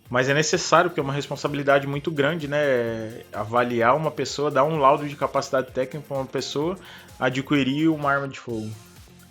Mas é necessário, porque é uma responsabilidade muito grande, né? Avaliar uma pessoa, dar um laudo de capacidade técnica para uma pessoa adquirir uma arma de fogo.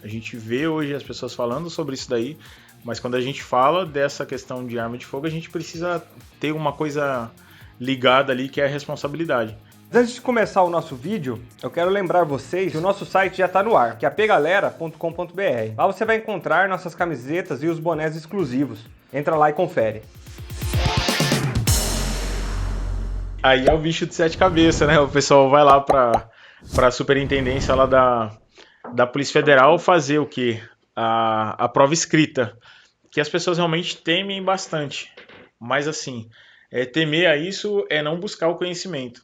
A gente vê hoje as pessoas falando sobre isso daí, mas quando a gente fala dessa questão de arma de fogo, a gente precisa ter uma coisa ligada ali que é a responsabilidade. Antes de começar o nosso vídeo, eu quero lembrar vocês que o nosso site já está no ar, que é apgalera.com.br. Lá você vai encontrar nossas camisetas e os bonés exclusivos. Entra lá e confere. Aí é o bicho de sete cabeças, né? O pessoal vai lá para a superintendência lá da Polícia Federal fazer o quê? A prova escrita, que as pessoas realmente temem bastante. Mas assim, temer a isso é não buscar o conhecimento.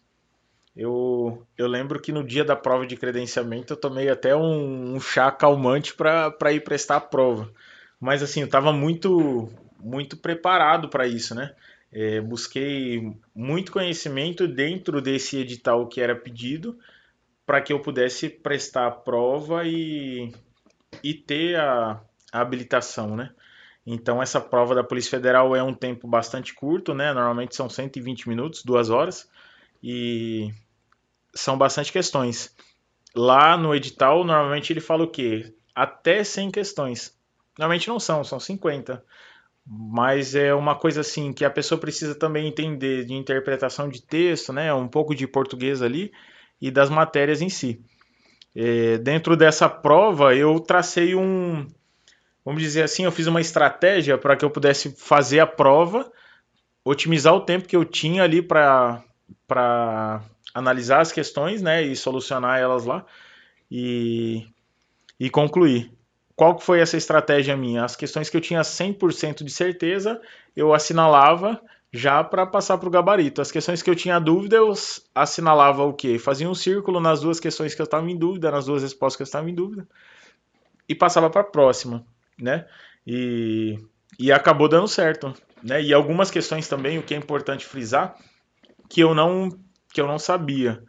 Eu lembro que no dia da prova de credenciamento eu tomei até um chá calmante para ir prestar a prova. Mas assim, eu estava muito preparado para isso, né? Busquei muito conhecimento dentro desse edital que era pedido para que eu pudesse prestar a prova e ter a habilitação, né? Então essa prova da Polícia Federal é um tempo bastante curto, né? Normalmente são 120 minutos, 2 horas, e são bastante questões. Lá no edital, normalmente ele fala o quê? Até 100 questões. Normalmente não são 50. Mas é uma coisa assim que a pessoa precisa também entender de interpretação de texto, né? Um pouco de português ali e das matérias em si. Dentro dessa prova, eu tracei vamos dizer assim, eu fiz uma estratégia para que eu pudesse fazer a prova, otimizar o tempo que eu tinha ali para analisar as questões, né, e solucionar elas lá e, e concluir. Qual que foi essa estratégia minha? As questões que eu tinha 100% de certeza, eu assinalava já para passar para o gabarito. As questões que eu tinha dúvida, eu assinalava o quê? Fazia um círculo nas duas questões que eu estava em dúvida, nas duas respostas que eu estava em dúvida, e passava para a próxima, né? E, e acabou dando certo, né? E algumas questões também, o que é importante frisar, que eu não que eu não sabia,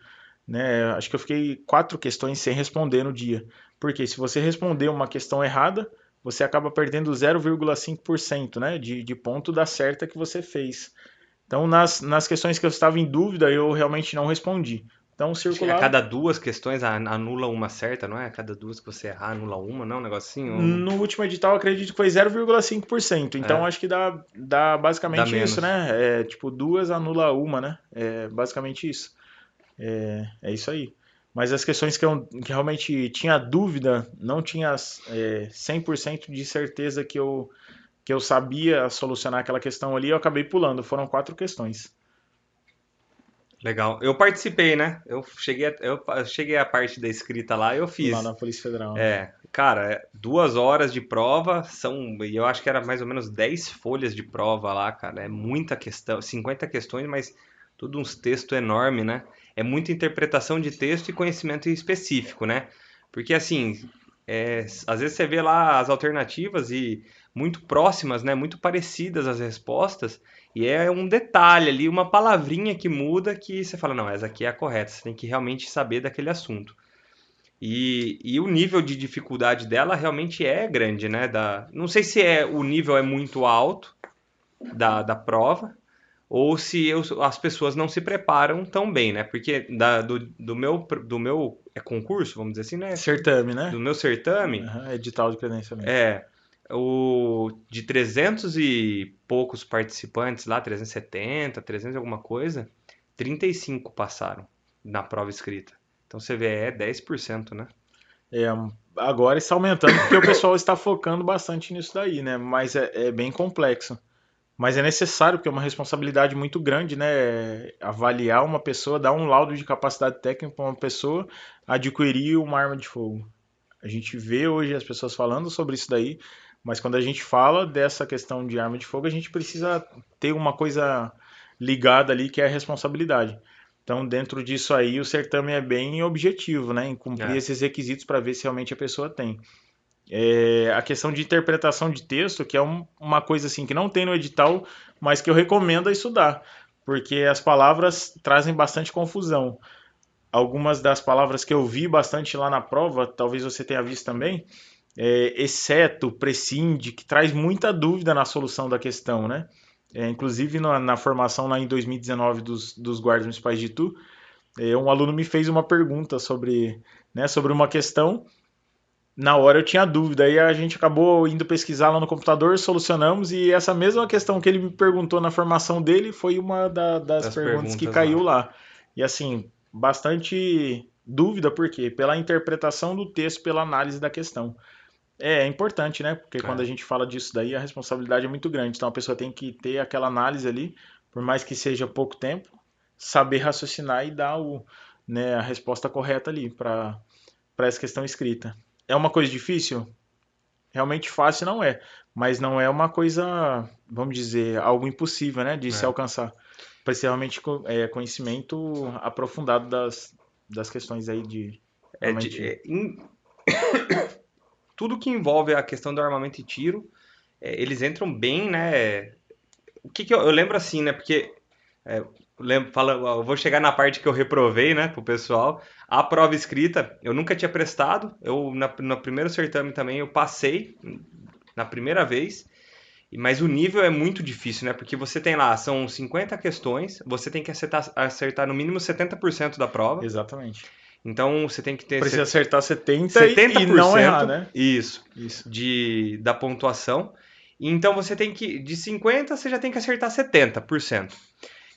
né? Acho que eu fiquei 4 questões sem responder no dia. Porque se você responder uma questão errada, você acaba perdendo 0,5%, né, de ponto da certa que você fez. Então, nas questões que eu estava em dúvida, eu realmente não respondi. Então, Acho que a circulava. cada duas questões anula uma certa, não é? A cada duas que você errar, anula uma, não? Um negocinho? No último edital, acredito que foi 0,5%. Então, É, acho que dá dá basicamente isso, menos. né? Tipo, duas anula uma, né? É basicamente isso. É isso aí. Mas as questões que realmente tinha dúvida, não tinha 100% de certeza que eu sabia solucionar aquela questão ali, eu acabei pulando. Foram 4 questões. Legal. Eu participei, né? Eu cheguei à parte da escrita lá, eu Lá fiz. na Polícia Federal, né? Cara, 2 horas de prova e eu acho que era mais ou menos 10 folhas de prova lá, cara. É muita questão, 50 questões, mas tudo uns textos enormes, né? É muita interpretação de texto e conhecimento específico, né? Porque assim, às vezes você vê lá as alternativas e muito próximas, né? Muito parecidas as respostas, e é um detalhe ali, uma palavrinha que muda que você fala, não, essa aqui é a correta, você tem que realmente saber daquele assunto. E o nível de dificuldade dela realmente é grande, né? Não sei se o nível é muito alto da prova ou se as pessoas não se preparam tão bem, né? Porque do meu concurso, vamos dizer assim, né? Certame, né? Do meu certame, Uhum, edital de credenciamento. é de 300 e poucos participantes lá, 370, 300 e alguma coisa, 35 passaram na prova escrita. Então você vê, é 10%, né? É, agora está aumentando porque o pessoal está focando bastante nisso daí, né? Mas é bem complexo. Mas é necessário, porque é uma responsabilidade muito grande, né? Avaliar uma pessoa, dar um laudo de capacidade técnica para uma pessoa adquirir uma arma de fogo. A gente vê hoje as pessoas falando sobre isso daí, mas quando a gente fala dessa questão de arma de fogo, a gente precisa ter uma coisa ligada ali que é a responsabilidade. Então, dentro disso aí, o certame é bem objetivo, né? Em cumprir É. esses requisitos para ver se realmente a pessoa tem. A questão de interpretação de texto, que é uma coisa assim que não tem no edital, mas que eu recomendo a estudar, porque as palavras trazem bastante confusão. Algumas das palavras que eu vi bastante lá na prova, talvez você tenha visto também, exceto, prescinde, que traz muita dúvida na solução da questão, né? Inclusive na formação lá em 2019 dos guardas municipais de Itu, um aluno me fez uma pergunta sobre, né, sobre uma questão. Na hora eu tinha dúvida, aí a gente acabou indo pesquisar lá no computador, solucionamos, e essa mesma questão que ele me perguntou na formação dele foi uma das Das perguntas que perguntas lá. caiu lá. E assim, bastante dúvida, por quê? Pela interpretação do texto, pela análise da questão. É importante, né? Porque quando a É. gente fala disso daí, a responsabilidade é muito grande. Então a pessoa tem que ter aquela análise ali, por mais que seja pouco tempo, saber raciocinar e dar né, a resposta correta ali para essa questão escrita. É uma coisa difícil? Realmente fácil não é, mas não é uma coisa, vamos dizer, algo impossível, né, de se É. alcançar. Precisa realmente conhecimento aprofundado das questões aí de É de- realmente. é, em- Tudo que envolve a questão do armamento e tiro, eles entram bem, né? O que que eu lembro assim, né? Porque eu vou chegar na parte que eu reprovei, né, pro pessoal. A prova escrita, eu nunca tinha prestado. No primeiro certame também eu passei na primeira vez. Mas o nível é muito difícil, né? Porque você tem lá, são 50 questões, você tem que acertar no mínimo 70% da prova. Exatamente. Então você tem que ter Precisa acertar 70 e não errar, 70%, né? isso, Isso. da pontuação. Então você tem que, de 50, você já tem que acertar 70%.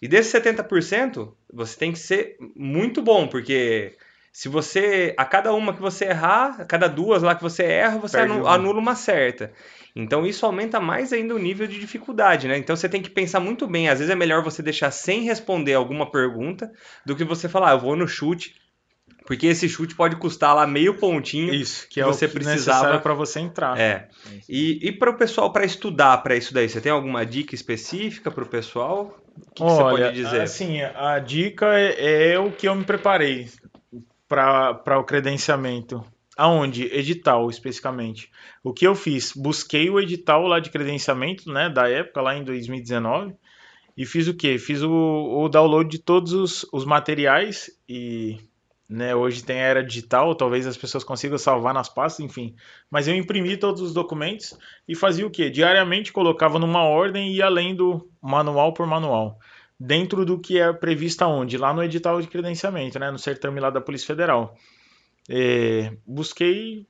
E desses 70%, você tem que ser muito bom, porque se você, a cada uma que você errar, a cada duas lá que você erra, você Perde uma. anula uma certa. Então isso aumenta mais ainda o nível de dificuldade, né? Então você tem que pensar muito bem. Às vezes é melhor você deixar sem responder alguma pergunta do que você falar, eu vou no chute, porque esse chute pode custar lá meio pontinho Isso, que que é o você que necessário precisava. para você entrar. É. E para o pessoal, para estudar para isso daí, você tem alguma dica específica para o pessoal? O que você pode Olha, dizer? assim, a dica é o que eu me preparei para o credenciamento. Aonde? Edital, especificamente. O que eu fiz? Busquei o edital lá de credenciamento, né, da época, lá em 2019, e fiz o quê? Fiz o download de todos os materiais e, né, hoje tem a era digital, talvez as pessoas consigam salvar nas pastas, enfim. Mas eu imprimi todos os documentos e fazia o quê? Diariamente colocava numa ordem e ia lendo manual por manual. Dentro do que é previsto aonde? Lá no edital de credenciamento, né, no certame lá da Polícia Federal. Busquei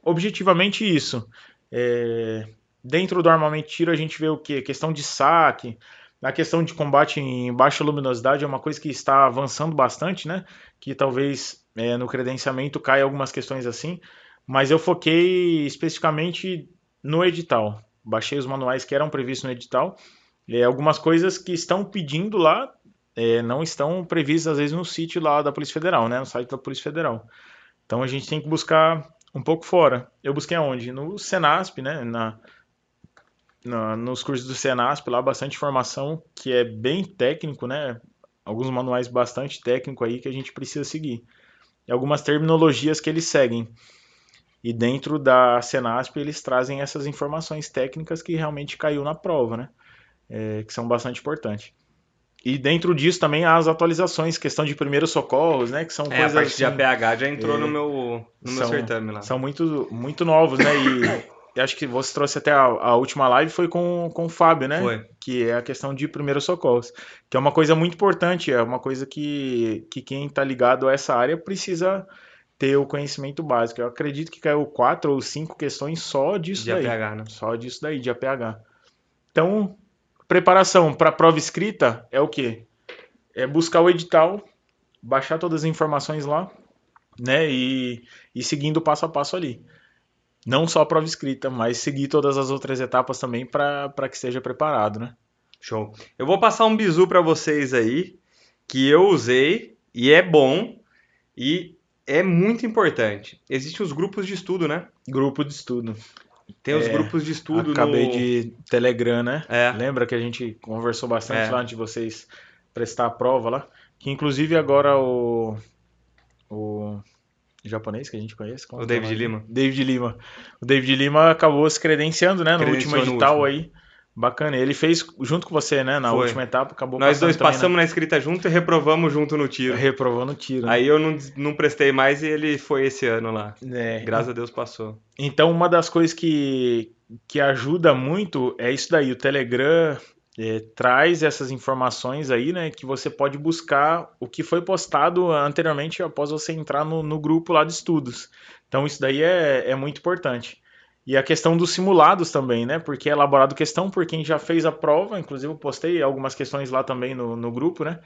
objetivamente isso. É, Dentro do armamento de tiro a gente vê o que? Questão de saque, a questão de combate em baixa luminosidade é uma coisa que está avançando bastante, né? Que talvez no credenciamento caia algumas questões assim, mas eu foquei especificamente no edital. Baixei os manuais que eram previstos no edital. Algumas coisas que estão pedindo lá não estão previstas às vezes no sítio lá da Polícia Federal, né? No site da Polícia Federal. Então a gente tem que buscar um pouco fora. Eu busquei aonde? No Senasp, né? Nos cursos do Senasp, lá bastante informação que é bem técnico, né? Alguns manuais bastante técnicos aí que a gente precisa seguir. E algumas terminologias que eles seguem. E dentro da Senasp eles trazem essas informações técnicas que realmente caiu na prova, né? Que são bastante importantes. E dentro disso também há as atualizações, questão de primeiros socorros, né? Que são A coisas parte de assim, APH já entrou no meu são, certame lá. são muito novos, né? E acho que você trouxe até a última live foi com o Fábio, né? Foi. Que é a questão de primeiros socorros, que é uma coisa muito importante, é uma coisa que quem está ligado a essa área precisa ter o conhecimento básico. Eu acredito que caiu 4 ou 5 questões só disso De daí, APH, né? só disso daí, de APH. Então, preparação para a prova escrita é o quê? É buscar o edital, baixar todas as informações lá, né? E seguindo passo a passo ali. Não só a prova escrita, mas seguir todas as outras etapas também para que esteja preparado, né? Show. Eu vou passar um bizu para vocês aí, que eu usei e é bom e é muito importante. Existem os grupos de estudo, né? Grupo de estudo. Tem os grupos de estudo Acabei no. de Telegram, né? É, Lembra que a gente conversou bastante lá é. antes de vocês prestar a prova lá? Que inclusive agora o japonês que a gente conhece, O como que é o David nome dele? Lima. David Lima. O David Lima acabou se credenciando, né? No último Credenciou no edital último. aí. Bacana. Ele fez junto com você, né? Na Foi. última etapa, acabou Nós passando dois também passamos na escrita junto e reprovamos junto no tiro. reprovando o tiro, né? Aí eu não prestei mais e ele foi esse ano lá. É, Graças a Deus passou. então, uma das coisas que ajuda muito é isso daí. O Telegram, traz essas informações aí, né, que você pode buscar o que foi postado anteriormente após você entrar no grupo lá de estudos. Então isso daí é muito importante. E a questão dos simulados também, né, porque é elaborado questão por quem já fez a prova, inclusive eu postei algumas questões lá também no grupo, né,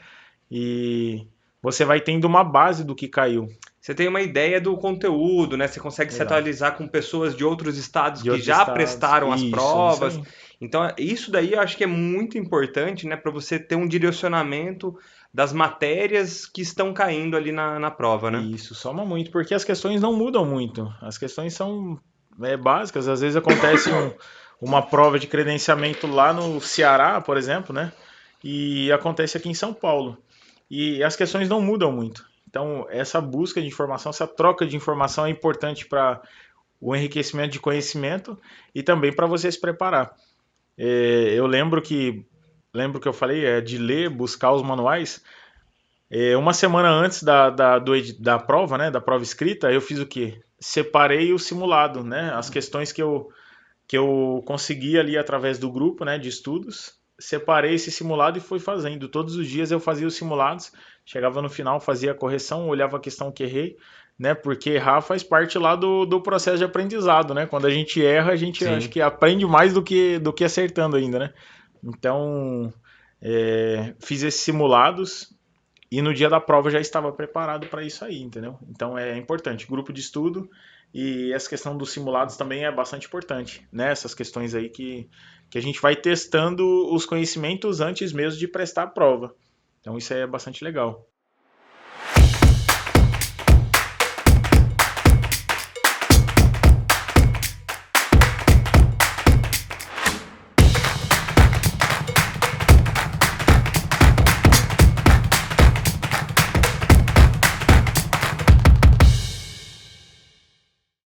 e você vai tendo uma base do que caiu. Você tem uma ideia do conteúdo, né? Você consegue se Exato. atualizar com pessoas de outros estados De que outros já estados. prestaram as Isso provas. aí. Então, isso daí eu acho que é muito importante, né? Para você ter um direcionamento das matérias que estão caindo ali na prova, né? E isso soma muito, porque as questões não mudam muito. As questões são básicas. Às vezes acontece uma prova de credenciamento lá no Ceará, por exemplo, né? E acontece aqui em São Paulo. E as questões não mudam muito. Então, essa busca de informação, essa troca de informação é importante para o enriquecimento de conhecimento e também para você se preparar. Eu lembro que eu falei de ler, buscar os manuais. Uma semana antes da prova, né, da prova escrita, eu fiz o quê? Separei o simulado, né, as questões que eu consegui ali através do grupo, né, de estudos. Separei esse simulado e fui fazendo. Todos os dias eu fazia os simulados, chegava no final, fazia a correção, olhava a questão que errei, né, porque errar faz parte lá do processo de aprendizado, né? Quando a gente erra, a gente acho Sim. que aprende mais do que acertando ainda, né? Então, fiz esses simulados, e no dia da prova eu já estava preparado para isso aí, entendeu? Então é importante. Grupo de estudo e essa questão dos simulados também é bastante importante, né? Essas questões aí que a gente vai testando os conhecimentos antes mesmo de prestar a prova. Então isso aí é bastante legal.